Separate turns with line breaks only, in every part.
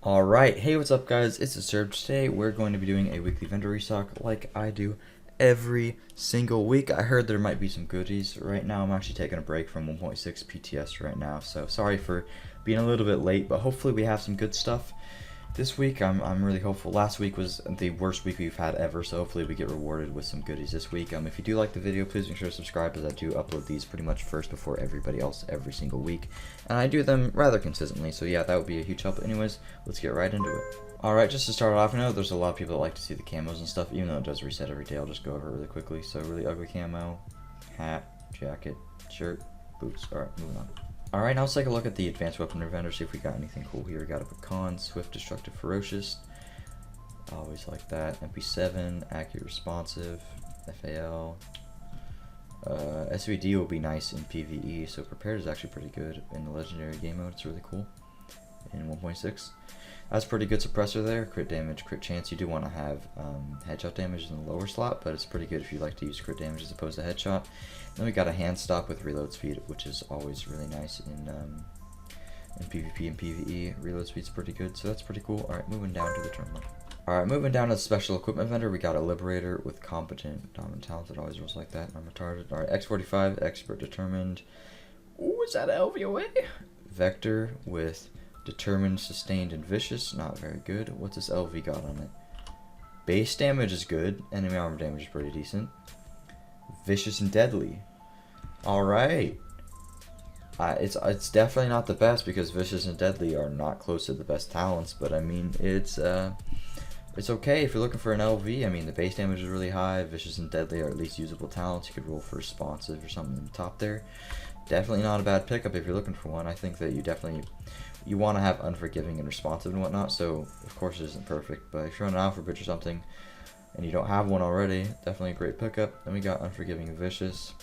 Alright, hey, what's up guys, it's Disturbed. Today we're going to be doing a weekly vendor restock like I do every single week. I heard there might be some goodies. Right now I'm actually taking a break from 1.6 PTS right now, so sorry for being a little bit late, but hopefully we have some good stuff. This week I'm really hopeful. Last week was the worst week we've had ever, so hopefully we get rewarded with some goodies this week. If you do like the video, please make sure to subscribe, as I do upload these pretty much first before everybody else every single week. And I do them rather consistently, so yeah, that would be a huge help. Anyways, let's get right into it. Alright, just to start off, I know there's a lot of people that like to see the camos and stuff, even though it does reset every day. I'll just go over it really quickly. So really ugly camo, hat, jacket, shirt, boots. Alright, moving on. Alright, now let's take a look at the advanced weaponry vendor, see if we got anything cool here. We got a Pecan, Swift, Destructive, Ferocious. Always like that. MP7, Accurate, Responsive, FAL. SVD will be nice in PvE, so Prepared is actually pretty good in the Legendary game mode. It's really cool in 1.6. That's pretty good suppressor there. Crit damage, crit chance. You do want to have headshot damage in the lower slot, but it's pretty good if you like to use crit damage as opposed to headshot. Then we got a hand stop with reload speed, which is always really nice in PvP and PvE. Reload speed's pretty good, so that's pretty cool. Alright, moving down to the tournament. Alright, moving down to the special equipment vendor, we got a Liberator with competent, dominant, talented, always rolls like that. I'm retarded. Alright, X45, expert, determined. Ooh, is that LVOA? Vector with determined, sustained, and vicious. Not very good. What's this LV got on it? Base damage is good. Enemy armor damage is pretty decent. Vicious and deadly. Alright. It's definitely not the best, because vicious and deadly are not close to the best talents, but I mean it's okay if you're looking for an LV. I mean, the base damage is really high. Vicious and deadly are at least usable talents. You could roll for responsive or something in the top there. Definitely not a bad pickup if you're looking for one. I think that you want to have unforgiving and responsive and whatnot, so of course it isn't perfect, but if you're on an alpha bridge or something and you don't have one already, definitely a great pickup. Then we got unforgiving and vicious,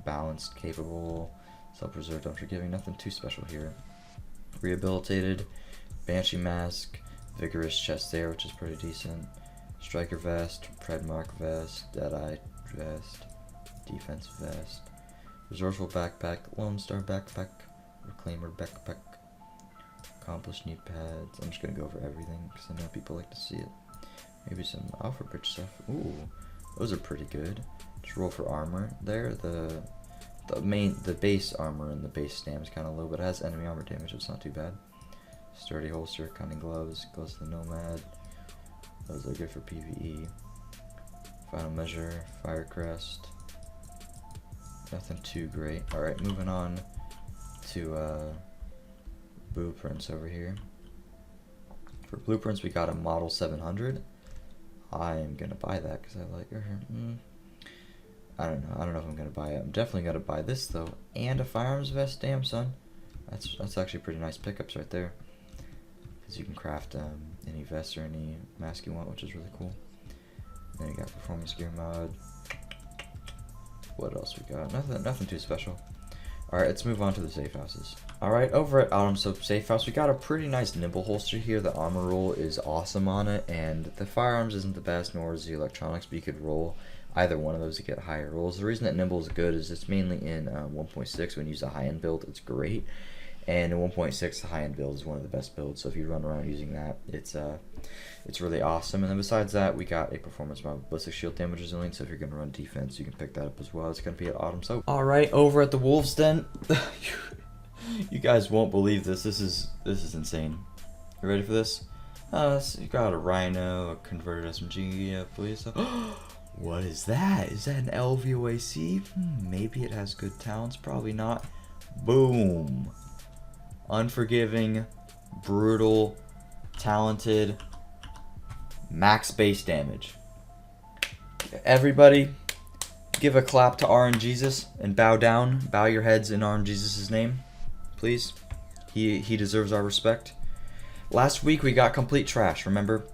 balanced, capable, self-preserved, unforgiving, nothing too special here. Rehabilitated, banshee mask, vigorous chest there, which is pretty decent, striker vest, predmark vest, deadeye vest, defense vest, resourceful backpack, lone star backpack, reclaimer backpack, accomplished knee pads. I'm just gonna go over everything because I know people like to see it. Maybe some alpha bridge stuff. Ooh, those are pretty good. Just roll for armor there. The base armor and the base stam is kind of low, but it has enemy armor damage. It's not too bad. Sturdy holster, cunning gloves, goes to the nomad. Those are good for PvE. Final measure, fire crest. Nothing too great. All right, moving on to blueprints over here. For blueprints, we got a model 700. I am gonna buy that because I like her. I don't know if I'm gonna buy it. I'm definitely gonna buy this though, and a firearms vest. Damn, son, that's actually pretty nice pickups right there, because you can craft any vest or any mask you want, which is really cool. Then you got performance gear mod. What else we got? Nothing too special. Alright, let's move on to the safe houses. Alright, over at Autumn Soap Safe House, we got a pretty nice nimble holster here. The armor roll is awesome on it, and the firearms isn't the best, nor is the electronics, but you could roll either one of those to get higher rolls. The reason that nimble is good is it's mainly in 1.6. When you use a high-end build, it's great. And in 1.6, the high-end build is one of the best builds, so if you run around using that, it's really awesome. And then besides that, we got a performance mod with ballistic shield damage resilience, so if you're going to run defense, you can pick that up as well. It's going to be at Autumn Soap. Alright, over at the Wolves Den, you guys won't believe this. This is insane. You ready for this? So you got a Rhino, a converted SMG, yeah, please. What is that? Is that an LVOAC? Maybe it has good talents, probably not. Boom. Unforgiving, brutal, talented, max base damage. Everybody, give a clap to RNGesus and bow down. Bow your heads in RNGesus' name, please. He deserves our respect. Last week we got complete trash, remember?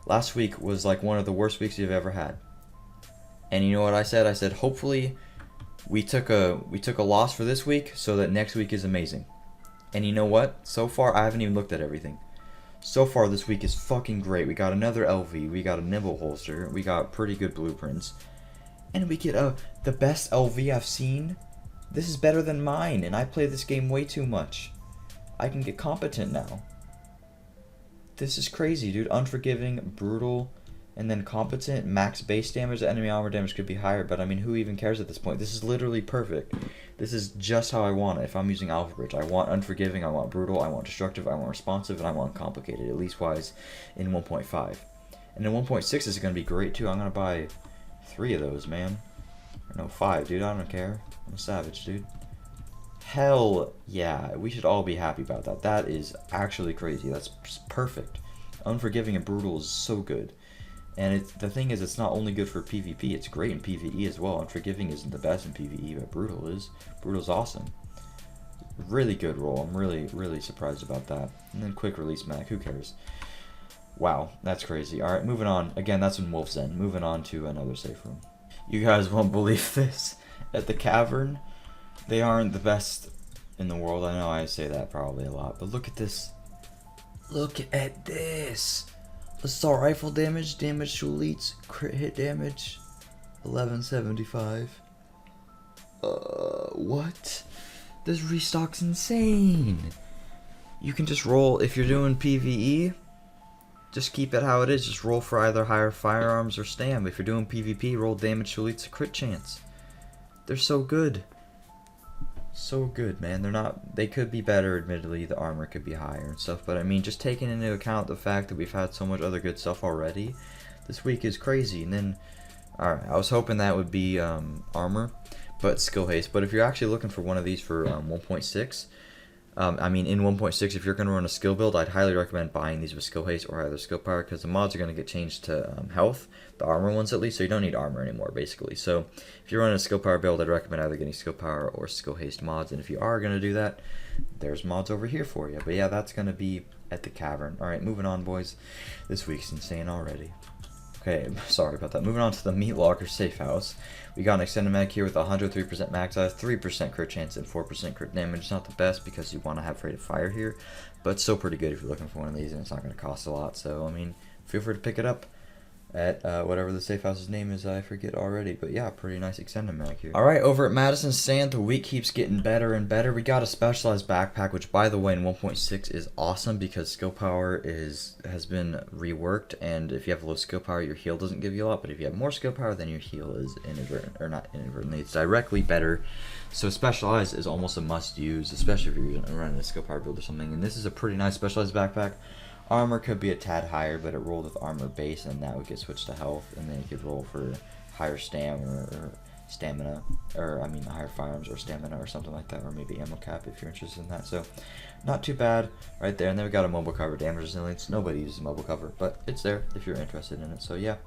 Last week was like one of the worst weeks you've ever had. And you know what I said? I said hopefully we took a loss for this week so that next week is amazing. And you know what? So far, I haven't even looked at everything. So far, this week is fucking great. We got another LV. We got a nimble holster. We got pretty good blueprints. And we get the best LV I've seen. This is better than mine, and I play this game way too much. I can get competent now. This is crazy, dude. Unforgiving, brutal, and then competent. Max base damage. The enemy armor damage could be higher, but I mean, who even cares at this point? This is literally perfect. This is just how I want it. If I'm using Alpha Bridge, I want unforgiving, I want brutal, I want destructive, I want responsive, and I want complicated, at least wise in 1.5. And in 1.6 is going to be great too. I'm going to buy 3 of those, man. Or no, 5, dude. I don't care. I'm a savage, dude. Hell yeah. We should all be happy about that. That is actually crazy. That's perfect. Unforgiving and brutal is so good. And the thing is, it's not only good for PvP, it's great in PvE as well. Unforgiving isn't the best in PvE, but brutal is. Brutal's awesome. Really good roll. I'm really surprised about that. And then quick release mag, who cares? Wow, that's crazy. Alright, moving on. Again, that's in Wolf's End. Moving on to another safe room. You guys won't believe this. At the Cavern, they aren't the best in the world. I know I say that probably a lot, but look at this. Look at this. Assault rifle damage, damage to elites, crit hit damage, 1175. What? This restock's insane. You can just roll, if you're doing PvE, just keep it how it is. Just roll for either higher firearms or stam. If you're doing PvP, roll damage to elites, crit chance. They're so good. So good, man. They're not, they could be better, admittedly. The armor could be higher and stuff, but I mean, just taking into account the fact that we've had so much other good stuff already, this week is crazy. And then, alright, I was hoping that would be armor, but skill haste. But if you're actually looking for one of these for 1.6, I mean, in 1.6, if you're going to run a skill build, I'd highly recommend buying these with skill haste or either skill power, because the mods are going to get changed to health, the armor ones at least, so you don't need armor anymore, basically. So if you're running a skill power build, I'd recommend either getting skill power or skill haste mods, and if you are going to do that, there's mods over here for you. But yeah, that's going to be at the Cavern. Alright, moving on, boys. This week's insane already. Okay, sorry about that. Moving on to the Meat Locker Safe House. We got an extended mag here with 103% max size, 3% crit chance, and 4% crit damage. It's not the best because you want to have rate of fire here, but it's still pretty good if you're looking for one of these, and it's not going to cost a lot. So, I mean, feel free to pick it up at whatever the safe house's name is, I forget already, but yeah, pretty nice extended mag here. Alright, over at Madison Stand, the week keeps getting better and better. We got a specialized backpack, which by the way in 1.6 is awesome because skill power has been reworked, and if you have low skill power, your heal doesn't give you a lot, but if you have more skill power, then your heal is inadvertent, or not inadvertently, it's directly better. So specialized is almost a must use, especially if you're running a skill power build or something, and this is a pretty nice specialized backpack. Armor could be a tad higher, but it rolled with armor base, and that would get switched to health, and then you could roll for higher stamina, or I mean higher firearms or stamina or something like that, or maybe ammo cap if you're interested in that. So not too bad right there. And then we got a mobile cover, damage resilience. Nobody uses mobile cover, but it's there if you're interested in it. So yeah,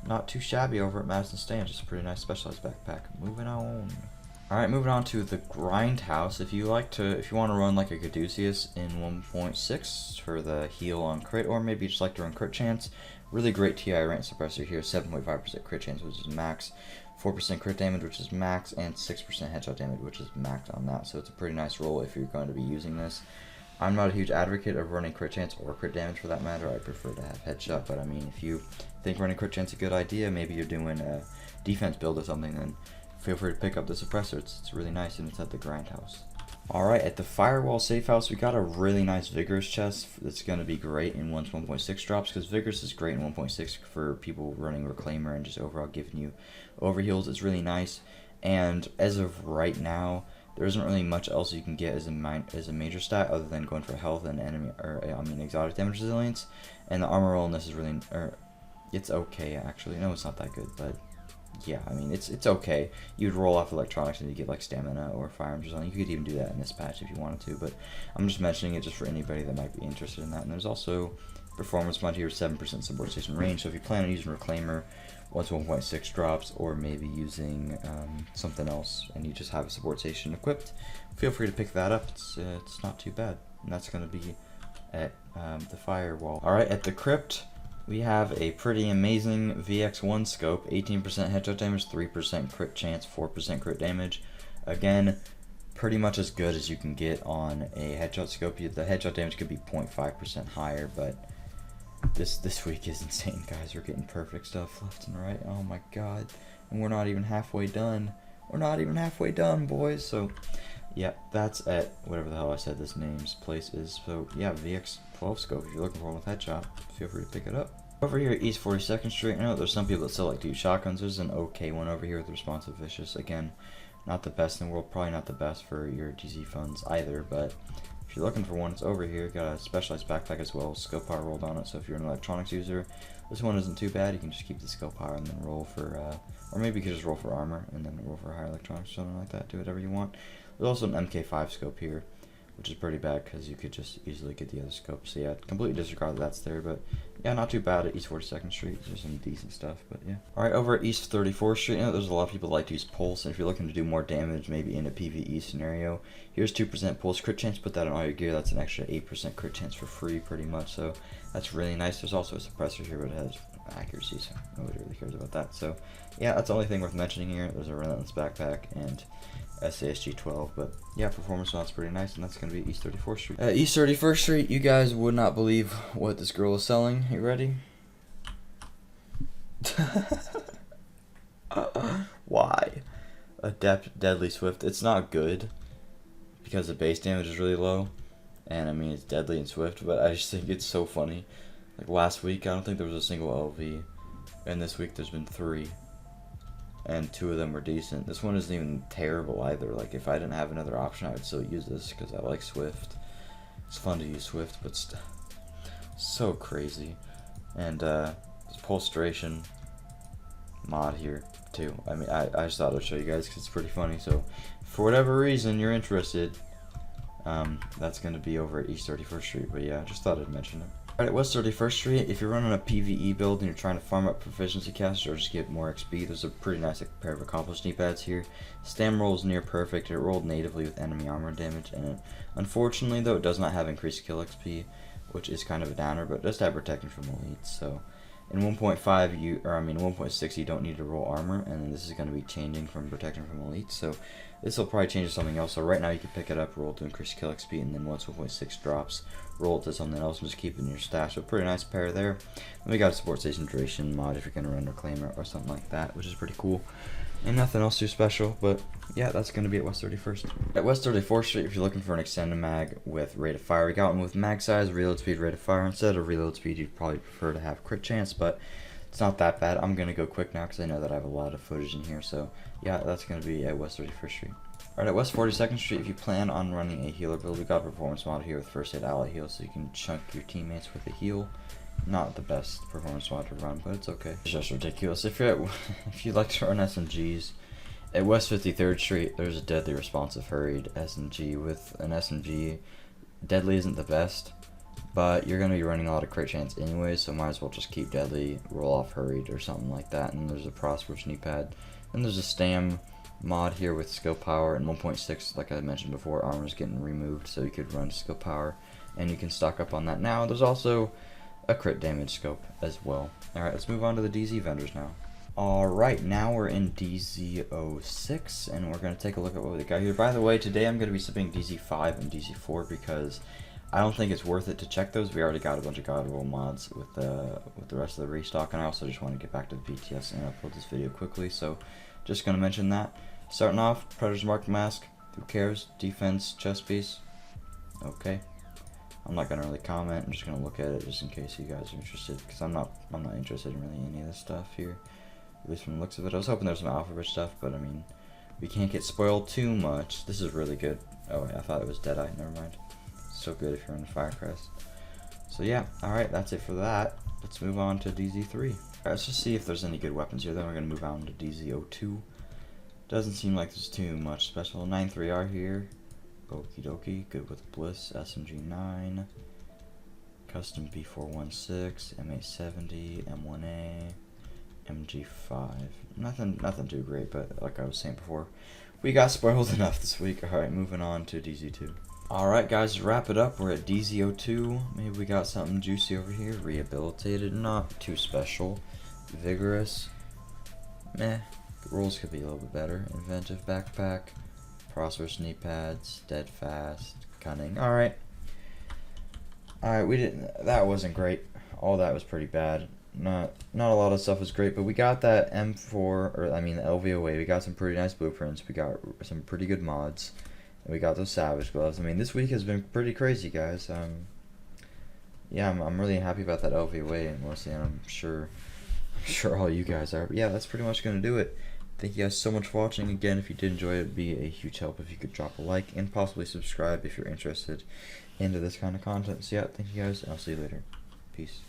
not too shabby over at Madison Stand. Just a pretty nice specialized backpack. Moving on. Alright, moving on to the Grindhouse. If you want to run like a Caduceus in 1.6 for the heal on crit, or maybe you just like to run crit chance, really great TI rank suppressor here, 7.5% crit chance, which is max, 4% crit damage, which is max, and 6% headshot damage, which is max on that. So it's a pretty nice roll if you're going to be using this. I'm not a huge advocate of running crit chance or crit damage for that matter. I prefer to have headshot, but I mean, if you think running crit chance is a good idea, maybe you're doing a defense build or something, then feel free to pick up the suppressor. It's really nice, and it's at the Grindhouse. Alright, at the Firewall Safe House, we got a really nice Vigorous chest that's going to be great in once 1.6 drops, because Vigorous is great in 1.6 for people running Reclaimer and just overall giving you overheals. It's really nice, and as of right now, there isn't really much else you can get as a major stat other than going for health and exotic damage resilience, and the armor roll in this is really, it's okay actually. No, it's not that good, but yeah, I mean, it's okay. You'd roll off electronics and you get like stamina or firearms or something. You could even do that in this patch if you wanted to, but I'm just mentioning it just for anybody that might be interested in that. And there's also performance mod here, 7% support station range. So if you plan on using Reclaimer once 1.6 drops, or maybe using something else, and you just have a support station equipped, feel free to pick that up. It's not too bad. And that's going to be at the Firewall. Alright, at the Crypt, we have a pretty amazing VX1 scope, 18% headshot damage, 3% crit chance, 4% crit damage. Again, pretty much as good as you can get on a headshot scope. The headshot damage could be 0.5% higher, but this week is insane, guys. We're getting perfect stuff left and right. Oh my god. And we're not even halfway done. We're not even halfway done, boys. So yeah, that's at whatever the hell I said this place is. So yeah, VX 12 scope. If you're looking for one with headshot, feel free to pick it up. Over here at East 42nd Street, I know there's some people that still like to use shotguns. There's an okay one over here with Responsive Vicious. Again, not the best in the world, probably not the best for your DZ funds either, but if you're looking for one, it's over here. Got a specialized backpack as well, scope power rolled on it, so if you're an electronics user, this one isn't too bad. You can just keep the scope power and then roll for, or maybe you could just roll for armor and then roll for higher electronics or something like that. Do whatever you want. There's also an MK5 scope here, which is pretty bad because you could just easily get the other scope. So yeah, completely disregard that that's there, but yeah, not too bad at East 42nd Street. There's some decent stuff, but yeah. Alright, over at East 34th Street, you know, there's a lot of people that like to use Pulse, and if you're looking to do more damage, maybe in a PvE scenario, here's 2% Pulse crit chance. Put that on all your gear. That's an extra 8% crit chance for free, pretty much, so that's really nice. There's also a suppressor here, but it has accuracy, so nobody really cares about that. So yeah, that's the only thing worth mentioning here. There's a Relentless backpack and SASG 12, but yeah, performance that's pretty nice, and that's going to be East 34th Street. At East 31st Street, you guys would not believe what this girl is selling. You ready? Why? Adept Deadly Swift. It's not good because the base damage is really low, and I mean it's deadly and swift, but I just think it's so funny. Like last week, I don't think there was a single LV, and this week there's been 3. And 2 of them were decent. This one isn't even terrible either. Like if I didn't have another option, I would still use this because I like Swift. It's fun to use Swift, but so crazy. And this Pulstration mod here too. I mean, I just thought I'd show you guys because it's pretty funny. So for whatever reason you're interested, that's going to be over at East 31st Street. But yeah, I just thought I'd mention it. Alright, at West 31st Street, if you're running a PvE build and you're trying to farm up proficiency cast or just get more XP, there's a pretty nice pair of accomplished knee pads here. Stam rolls near perfect. It rolled natively with enemy armor damage, and unfortunately though it does not have increased kill XP, which is kind of a downer, but it does have protection from elites. So in 1.5 1.6 you don't need to roll armor, and then this is going to be changing from protection from elites, so this will probably change to something else. So right now you can pick it up, roll to increase kill XP, and then once 1.6 drops, roll it to something else and just keep it in your stash. So pretty nice pair there. And we got a support station duration mod if you're going to run Reclaimer or something like that, which is pretty cool. And nothing else too special, but yeah, that's going to be at West 31st. At West 34th Street, if you're looking for an extended mag with rate of fire, we got one with mag size, reload speed, rate of fire. Instead of reload speed, you'd probably prefer to have crit chance, but it's not that bad. I'm going to go quick now because I know that I have a lot of footage in here. So yeah, that's going to be at West 31st Street. Alright, at West 42nd Street, if you plan on running a healer build, we got a performance mod here with first aid ally heal, so you can chunk your teammates with a heal. Not the best performance mod to run, but it's okay. It's just ridiculous. If you like to run SMGs, at West 53rd Street, there's a deadly responsive hurried SMG. With an SMG, deadly isn't the best, but you're going to be running a lot of crit chance anyway, so might as well just keep deadly, roll off hurried or something like that. And there's a prosperous knee pad, and there's a stam mod here with skill power, and 1.6, like I mentioned before, armor is getting removed, so you could run skill power, and you can stock up on that now. There's also a crit damage scope as well. Alright, let's move on to the DZ vendors now. Alright, now we're in DZ06, and we're going to take a look at what we got here. By the way, today I'm going to be sipping DZ5 and DZ4 because I don't think it's worth it to check those. We already got a bunch of God roll mods with the rest of the restock, and I also just want to get back to the PTS and upload this video quickly, so just going to mention that. Starting off, Predator's Mark Mask, who cares? Defense, chest piece, okay. I'm not going to really comment, I'm just going to look at it just in case you guys are interested, because I'm not interested in really any of this stuff here, at least from the looks of it. I was hoping there was some alphabet stuff, but I mean, we can't get spoiled too much. This is really good. Oh wait, I thought it was Deadeye, never mind. So good if you're in Firecrest. So yeah, alright, that's it for that. Let's move on to DZ3. Alright, let's just see if there's any good weapons here, then we're going to move on to DZ02. Doesn't seem like there's too much special. 9-3R here. Okie dokie. Good with Bliss. SMG9. Custom B416. M870. M1A. MG5. Nothing too great, but like I was saying before, we got spoiled enough this week. Alright, moving on to DZ2. Alright guys, to wrap it up, we're at DZ02. Maybe we got something juicy over here. Rehabilitated. Not too special. Vigorous. Meh. Rolls could be a little bit better. Inventive backpack, prosperous knee pads, steadfast, cunning. Alright, we didn't. That wasn't great. All that was pretty bad. Not a lot of stuff was great, but we got that M4, or I mean the LVOA. We got some pretty nice blueprints. We got some pretty good mods, and we got those Savage gloves. I mean, this week has been pretty crazy, guys. yeah, I'm really happy about that LVOA, and mostly, and I'm sure all you guys are. But yeah, that's pretty much gonna do it. Thank you guys so much for watching. Again, if you did enjoy it, it'd be a huge help if you could drop a like and possibly subscribe if you're interested into this kind of content. So yeah, thank you guys, and I'll see you later. Peace.